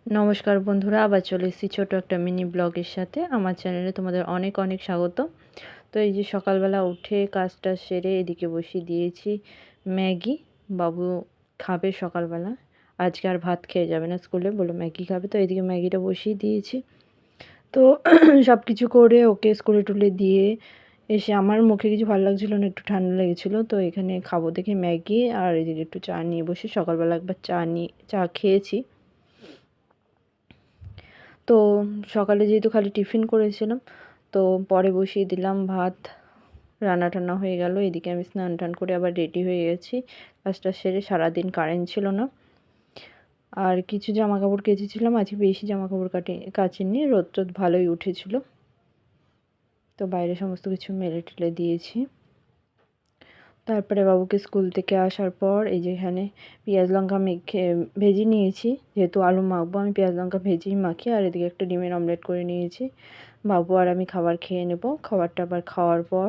নমস্কার বন্ধুরা, আবার চলে এসেছি ছোটো একটা মিনি ব্লগের সাথে। আমার চ্যানেলে তোমাদের অনেক অনেক স্বাগত। তো এই যে সকালবেলা উঠে কাজটা সেরে এদিকে বসিয়ে দিয়েছি ম্যাগি। বাবু খাবে সকালবেলা, আজকে আর ভাত খেয়ে যাবে না, স্কুলে বলে ম্যাগি খাবে, তো এদিকে ম্যাগিটা বসিয়ে দিয়েছি। তো সব কিছু করে ওকে স্কুলে টুলে দিয়ে এসে আমার মুখে কিছু ভালো লাগছিলো না, একটু ঠান্ডা লেগেছিলো, তো এখানে খাবো দেখে ম্যাগি আর এদিকে একটু চা নিয়ে বসে সকালবেলা একবার চা খেয়েছি। তো সকালে যেহেতু খালি টিফিন করেছিলাম, তো পরে বসিয়ে দিলাম ভাত। রান্না টান্না হয়ে গেল, এদিকে আমি স্নান টান করে আবার রেডি হয়ে গেছি। কাজটা সেরে, সারাদিন কারেন্ট ছিল না, আর কিছু জামা কাপড় কেচেছিলাম, আজকে বেশি জামা কাপড় কাচিনি, রোদ টোদ ভালোই উঠেছিল, তো বাইরে সমস্ত কিছু মেলে টেলে দিয়েছি। তারপরে বাবুকে স্কুল থেকে আসার পর এই যে এখানে পেঁয়াজ লঙ্কা ভেজে নিয়েছি, যেহেতু আলু মাখবো আমি পেঁয়াজ লঙ্কা ভেজেই মাখি। আর এদিকে একটা ডিমের অমলেট করে নিয়েছি। বাবু আর আমি খাবার খেয়ে নেব। খাবারটা আবার খাওয়ার পর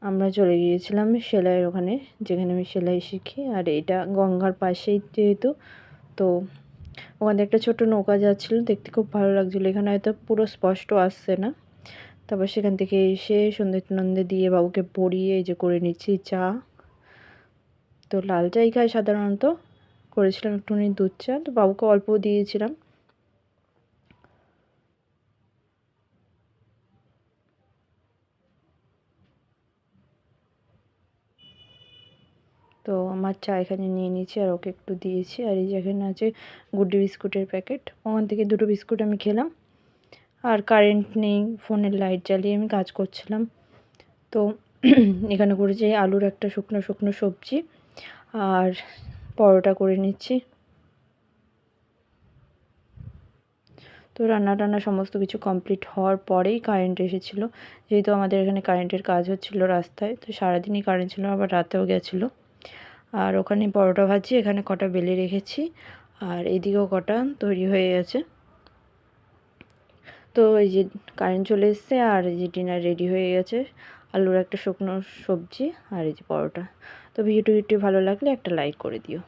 আমরা চলে গিয়েছিলাম সেলাইয়ের ওখানে, যেখানে আমি সেলাই শিখি। আর এটা গঙ্গার পাশেই যেহেতু, তো ওখানে একটা ছোট নৌকা যাচ্ছিলো, দেখতে খুব ভালো লাগছিলো। এখানে হয়তো পুরো স্পষ্ট আসছে না। তারপর সেখান থেকে এসে সন্ধে টন্ধে দিয়ে বাবুকে পড়িয়ে এই যে করে নিচ্ছি চা। তো লাল চাই খাই সাধারণত, করেছিলাম একটুখানি দুধ চা, তো বাবুকে অল্প দিয়েছিলাম। তো আমার চা এখানে নিয়ে নিয়েছি আর ওকে একটু দিয়েছি। আর এই যে এখানে আছে গুড্ডি বিস্কুটের প্যাকেট, ওখান থেকে দুটো বিস্কুট আমি খেলাম। আর কারেন্ট নেই, ফোনের লাইট জ্বালিয়ে আমি কাজ করছিলাম। তো এখানে করেছি আলুর একটা শুকনো শুকনো সবজি, আর পরোটা করে নিচ্ছি। তো রান্না টান্না সমস্ত কিছু কমপ্লিট হওয়ার পরেই কারেন্ট এসেছিলো, যেহেতু আমাদের এখানে কারেন্টের কাজ হচ্ছিলো রাস্তায়, তো সারাদিনই কারেন্ট ছিল, আবার রাতেও গেছিলো। আর ওখানে পরোটা ভাজি, এখানে কটা বেলে রেখেছি, আর এদিকেও কটা তৈরি হয়ে গেছে। তো এই যে কারেন্ট চলে এসছে, আর এই যে ডিনার রেডি হয়ে গেছে, আলুর একটা শুকনো সবজি আর এই যে পরোটা। তো ভিডিওটি ভালো লাগলে একটা লাইক করে দিও।